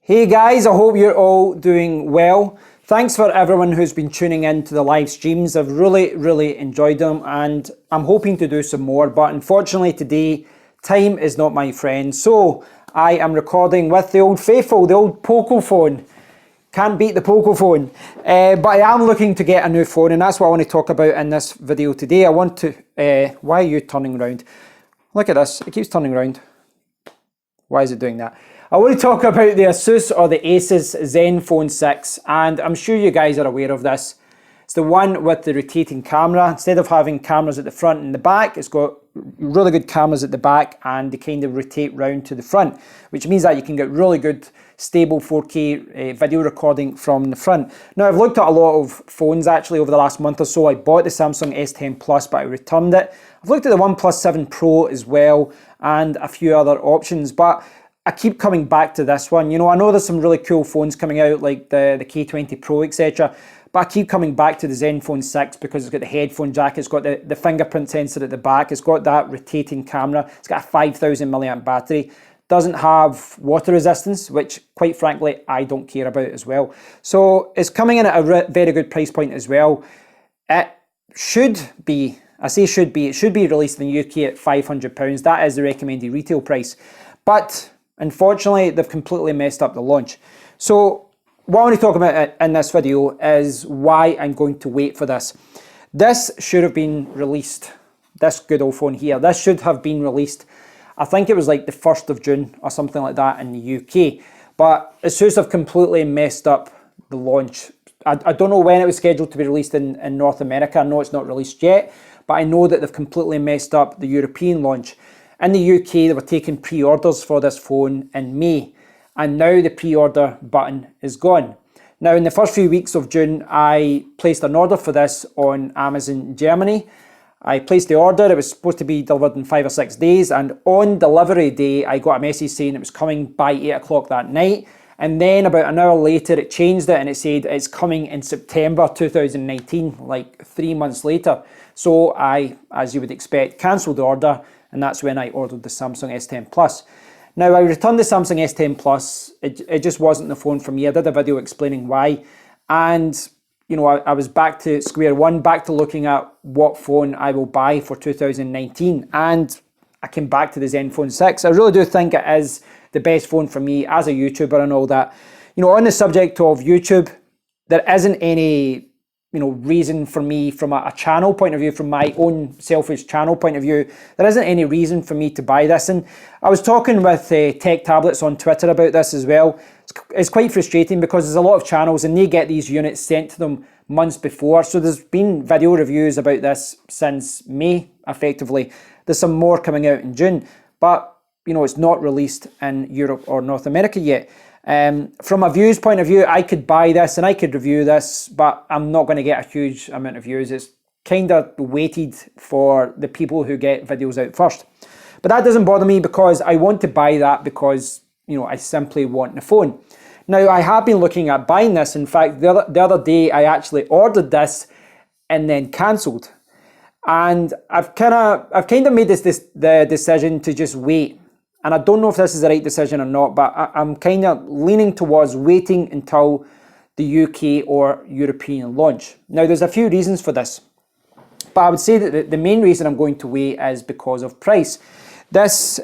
Hey guys, I hope you're all doing well. Thanks for everyone who's been tuning in to the live streams. I've really enjoyed them and I'm hoping to do some more, but unfortunately today, time is not my friend. So I am recording with the old faithful, the old Poco phone. Can't beat the Poco phone. But I am looking to get a new phone and that's what I want to talk about in this video today. I want to, why are you turning around? Look at this, it keeps turning around. Why is it doing that? I want to talk about the Asus or the Asus ZenFone 6, and I'm sure you guys are aware of this. It's the one with the rotating camera. Instead of having cameras at the front and the back, it's got really good cameras at the back and they kind of rotate round to the front, which means that you can get really good stable 4K video recording from the front. Now, I've looked at a lot of phones actually over the last month or so. I bought the Samsung S10 Plus, but I returned it. I've looked at the OnePlus 7 Pro as well and a few other options, but I keep coming back to this one. You know, I know there's some really cool phones coming out like the K20 Pro, etc. But I keep coming back to the ZenFone 6 because it's got the headphone jack, it's got the fingerprint sensor at the back, it's got that rotating camera, it's got a 5000 milliamp battery, doesn't have water resistance, which quite frankly, I don't care about as well. So it's coming in at a very good price point as well. It should be, I say should be, it should be released in the UK at £500. That is the recommended retail price. But unfortunately, they've completely messed up the launch. So what I want to talk about in this video is why I'm going to wait for this. This should have been released, this good old phone here, this should have been released, I think it was like the 1st of June or something like that in the UK. But Asus have completely messed up the launch. I don't know when it was scheduled to be released in North America. I know it's not released yet, but I know that they've completely messed up the European launch. In the UK, they were taking pre-orders for this phone in May, and now the pre-order button is gone. Now, in the first few weeks of June, I placed an order for this on Amazon Germany. I placed the order, it was supposed to be delivered in 5 or 6 days, and on delivery day, I got a message saying it was coming by 8 o'clock that night, and then about an hour later, it changed it and it said it's coming in September 2019, like 3 months later. So I, as you would expect, cancelled the order, and that's when I ordered the Samsung S10 Plus. Now, I returned the Samsung S10 Plus. It just wasn't the phone for me. I did a video explaining why. And, you know, I was back to square one, back to looking at what phone I will buy for 2019. And I came back to the ZenFone 6. I really do think it is the best phone for me as a YouTuber and all that. You know, on the subject of YouTube, there isn't any reason for me from a channel point of view, from my own selfish channel point of view, there isn't any reason for me to buy this. And I was talking with Tech Tablets on Twitter about this as well. It's quite frustrating because there's a lot of channels and they get these units sent to them months before. So there's been video reviews about this since May, effectively. There's some more coming out in June, but you know, it's not released in Europe or North America yet. From a views point of view, I could buy this and I could review this, but I'm not going to get a huge amount of views. It's kind of weighted for the people who get videos out first. But that doesn't bother me because I want to buy that because, you know, I simply want the phone. Now, I have been looking at buying this. In fact, the other day, I actually ordered this and then cancelled. And I've kind of made the decision to just wait. And I don't know if this is the right decision or not, but I'm kind of leaning towards waiting until the UK or European launch. Now, there's a few reasons for this, but I would say that the main reason I'm going to wait is because of price. This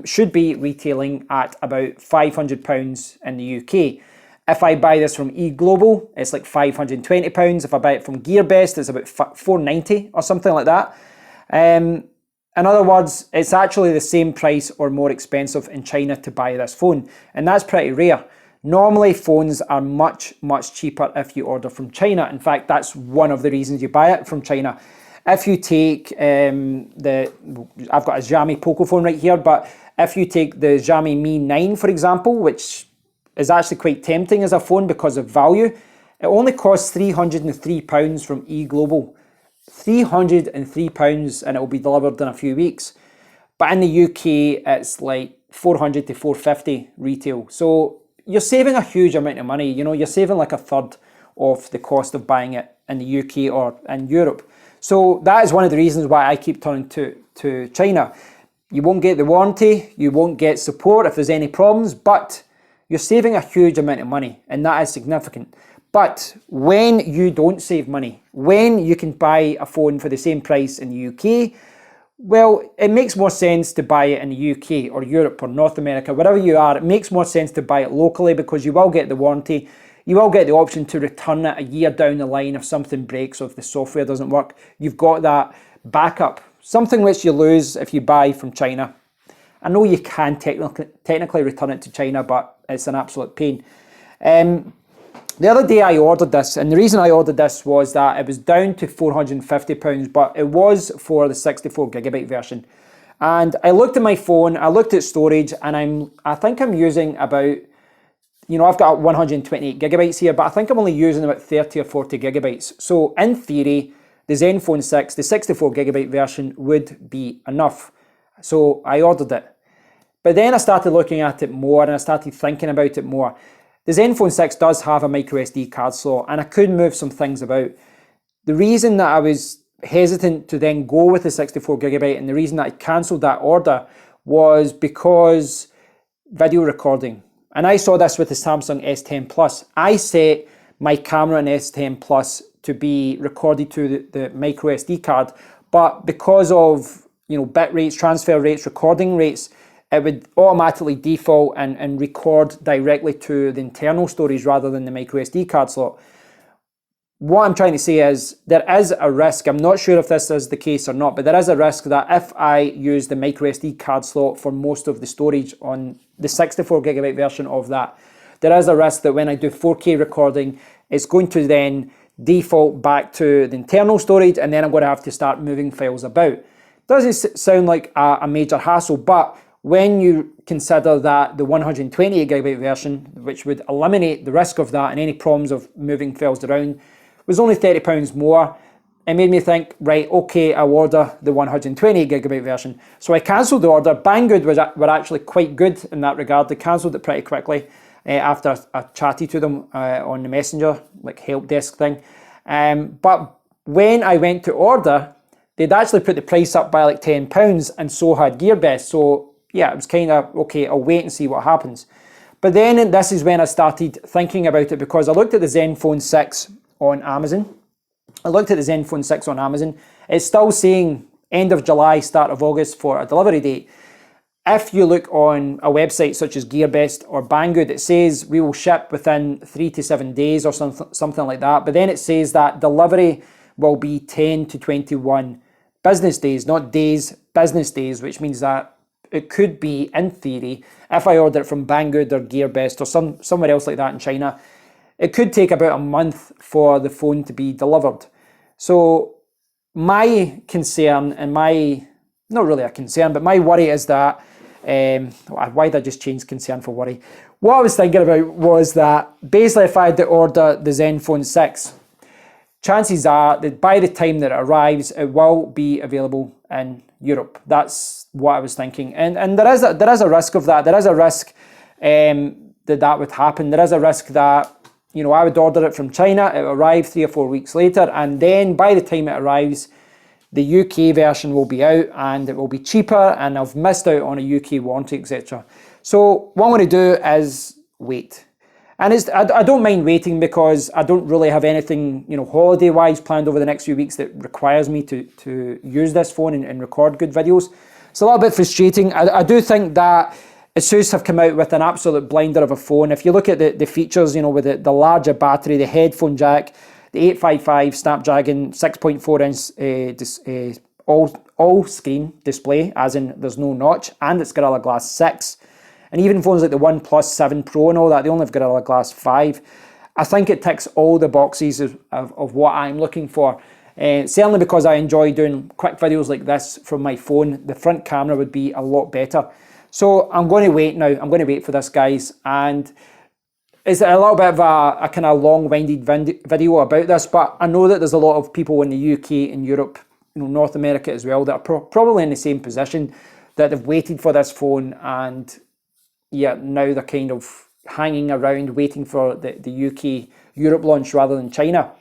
should be retailing at about £500 in the UK. If I buy this from eGlobal, it's like £520. If I buy it from GearBest, it's about £490 or something like that. In other words, it's actually the same price or more expensive in China to buy this phone, and that's pretty rare. Normally, phones are much cheaper if you order from China. In fact, that's one of the reasons you buy it from China. If you take I've got a Xiaomi Poco phone right here, but if you take the Xiaomi Mi 9, for example, which is actually quite tempting as a phone because of value, it only costs £303 from eGlobal. £303 and it will be delivered in a few weeks. But in the UK, it's like £400 to £450 retail. So you're saving a huge amount of money. You know, you're saving like a third of the cost of buying it in the UK or in Europe. So that is one of the reasons why I keep turning to China. You won't get the warranty, you won't get support if there's any problems, but you're saving a huge amount of money, and that is significant. But when you don't save money, when you can buy a phone for the same price in the UK, well, it makes more sense to buy it in the UK or Europe or North America, wherever you are. It makes more sense to buy it locally because you will get the warranty. You will get the option to return it a year down the line if something breaks or if the software doesn't work. You've got that backup, something which you lose if you buy from China. I know you can technically return it to China, but it's an absolute pain. The other day I ordered this, and the reason I ordered this was that it was down to £450, but it was for the 64GB version. And I looked at my phone, I looked at storage, and I think I'm using about, I've got 128GB here, but I think I'm only using about 30 or 40GB. So in theory, the ZenFone 6, the 64GB version would be enough. So I ordered it. But then I started looking at it more and I started thinking about it more. The ZenFone 6 does have a microSD card slot and I could move some things about. The reason that I was hesitant to then go with the 64GB and the reason that I cancelled that order was because video recording. And I saw this with the Samsung S10 Plus. I set my camera in S10 Plus to be recorded to the microSD card, but because of bit rates, transfer rates, recording rates, it would automatically default and record directly to the internal storage rather than the microSD card slot. What I'm trying to say is there is a risk, I'm not sure if this is the case or not, but there is a risk that if I use the microSD card slot for most of the storage on the 64GB version of that, there is a risk that when I do 4K recording, it's going to then default back to the internal storage and then I'm going to have to start moving files about. Doesn't sound like a major hassle, but when you consider that the 128GB version, which would eliminate the risk of that and any problems of moving files around, was only £30 more, it made me think, right, okay, I'll order the 128GB version. So I cancelled the order. Banggood were actually quite good in that regard. They cancelled it pretty quickly after I chatted to them on the Messenger, like help desk thing. But when I went to order, they'd actually put the price up by like £10 and so had GearBest. So yeah, it was kind of, okay, I'll wait and see what happens. But then this is when I started thinking about it because I looked at the ZenFone 6 on Amazon. It's still saying end of July, start of August for a delivery date. If you look on a website such as GearBest or Banggood, it says we will ship within 3 to 7 days or something like that. But then it says that delivery will be 10 to 21 business days, not days, business days, which means that it could be, in theory, if I order it from Banggood or GearBest or somewhere else like that in China, it could take about a month for the phone to be delivered. So my concern and not really a concern, but my worry is that, why did I just change concern for worry? What I was thinking about was that basically if I had to order the ZenFone 6, chances are that by the time that it arrives, it will be available in Europe. That's what I was thinking. And there is a risk of that. There is a risk that would happen. There is a risk that, I would order it from China, it will arrive 3 or 4 weeks later, and then by the time it arrives, the UK version will be out and it will be cheaper and I've missed out on a UK warranty, etc. So what I'm going to do is wait. And I don't mind waiting because I don't really have anything, holiday-wise planned over the next few weeks that requires me to use this phone and record good videos. It's a little bit frustrating. I do think that Asus have come out with an absolute blinder of a phone. If you look at the features, with the larger battery, the headphone jack, the 855 Snapdragon 6.4-inch all-screen display, as in there's no notch, and it's Gorilla Glass 6. And even phones like the OnePlus 7 Pro and all that, they only have Gorilla Glass 5. I think it ticks all the boxes of what I'm looking for. Certainly because I enjoy doing quick videos like this from my phone, the front camera would be a lot better. So I'm going to wait now. I'm going to wait for this, guys. And it's a little bit of a kind of long-winded video about this, but I know that there's a lot of people in the UK and Europe, North America as well, that are probably in the same position, that have waited for this phone and yeah, now they're kind of hanging around waiting for the UK Europe launch rather than China.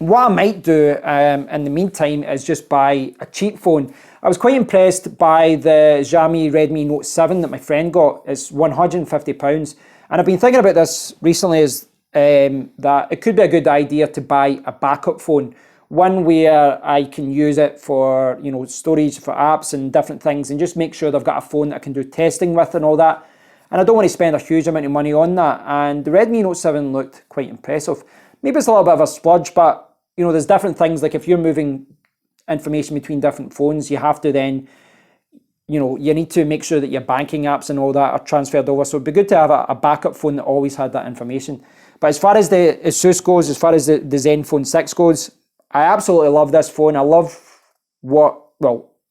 What I might do in the meantime is just buy a cheap phone. I was quite impressed by the Xiaomi Redmi Note 7 that my friend got. It's £150. And I've been thinking about this recently, is that it could be a good idea to buy a backup phone. One where I can use it for, you know, storage for apps and different things, and just make sure they've got a phone that I can do testing with and all that. And I don't want to spend a huge amount of money on that. And the Redmi Note 7 looked quite impressive. Maybe it's a little bit of a splurge, but you know, there's different things, like if you're moving information between different phones, you have to then, you know, you need to make sure that your banking apps and all that are transferred over. So it'd be good to have a backup phone that always had that information. But as far as the Asus goes, as far as the ZenFone 6 goes, I absolutely love this phone. I love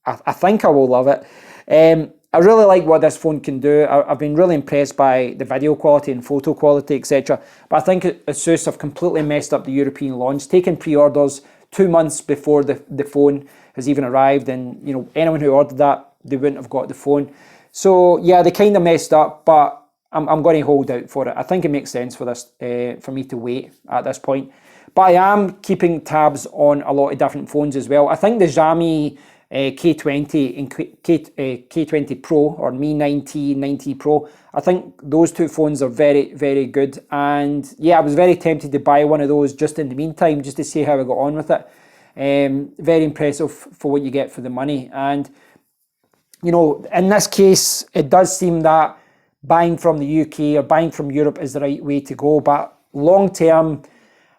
I think I will love it. I really like what this phone can do. I've been really impressed by the video quality and photo quality, etc. But I think Asus have completely messed up the European launch, taken pre-orders 2 months before the phone has even arrived, and you know, anyone who ordered that, they wouldn't have got the phone. So yeah, they kind of messed up, but I'm going to hold out for it. I think it makes sense for this, for me to wait at this point. But I am keeping tabs on a lot of different phones as well. I think the Xiaomi K20 and K20 Pro, or Mi 9T, 9T Pro, I think those two phones are very, very good. And yeah, I was very tempted to buy one of those just in the meantime, just to see how I got on with it. Very impressive for what you get for the money. And you know, in this case, it does seem that buying from the UK or buying from Europe is the right way to go. But long term,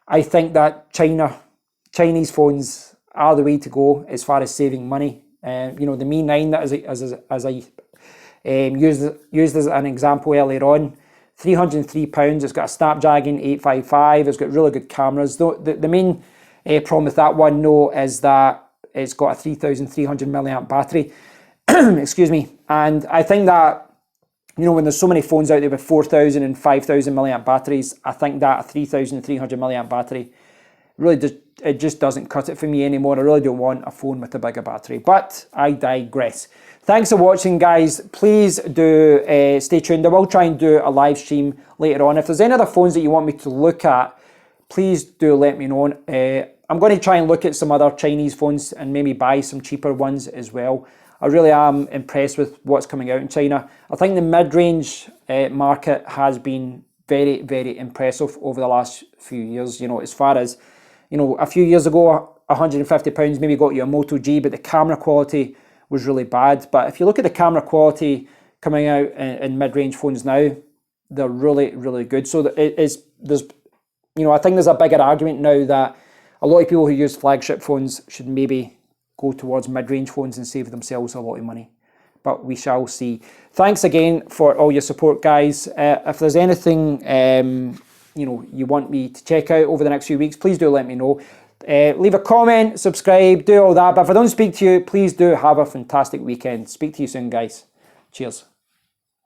I think that Chinese phones are the way to go as far as saving money. You know, the Mi 9 that as I used as an example earlier on, £303. It's got a Snapdragon 855. It's got really good cameras. The main problem with that one, though, is that it's got a 3,300 milliamp battery. Excuse me. And I think that, you know, when there's so many phones out there with 4,000 and 5,000 milliamp batteries, I think that a 3,300 milliamp battery really just doesn't cut it for me anymore. I really don't want a phone with a bigger battery, but I digress. Thanks for watching, guys. Please do stay tuned. I will try and do a live stream later on. If there's any other phones that you want me to look at, please do let me know. I'm going to try and look at some other Chinese phones and maybe buy some cheaper ones as well. I really am impressed with what's coming out in China. I think the mid-range market has been very, very impressive over the last few years. You know, as far as, you know, a few years ago, £150 maybe got you a Moto G, but the camera quality was really bad. But if you look at the camera quality coming out in mid-range phones now, they're really, really good. So there's, you know, I think there's a bigger argument now that a lot of people who use flagship phones should maybe go towards mid-range phones and save themselves a lot of money. But we shall see. Thanks again for all your support, guys. If there's anything you know, you want me to check out over the next few weeks, please do let me know. Leave a comment, subscribe, do all that. But if I don't speak to you, please do have a fantastic weekend. Speak to you soon, guys. Cheers.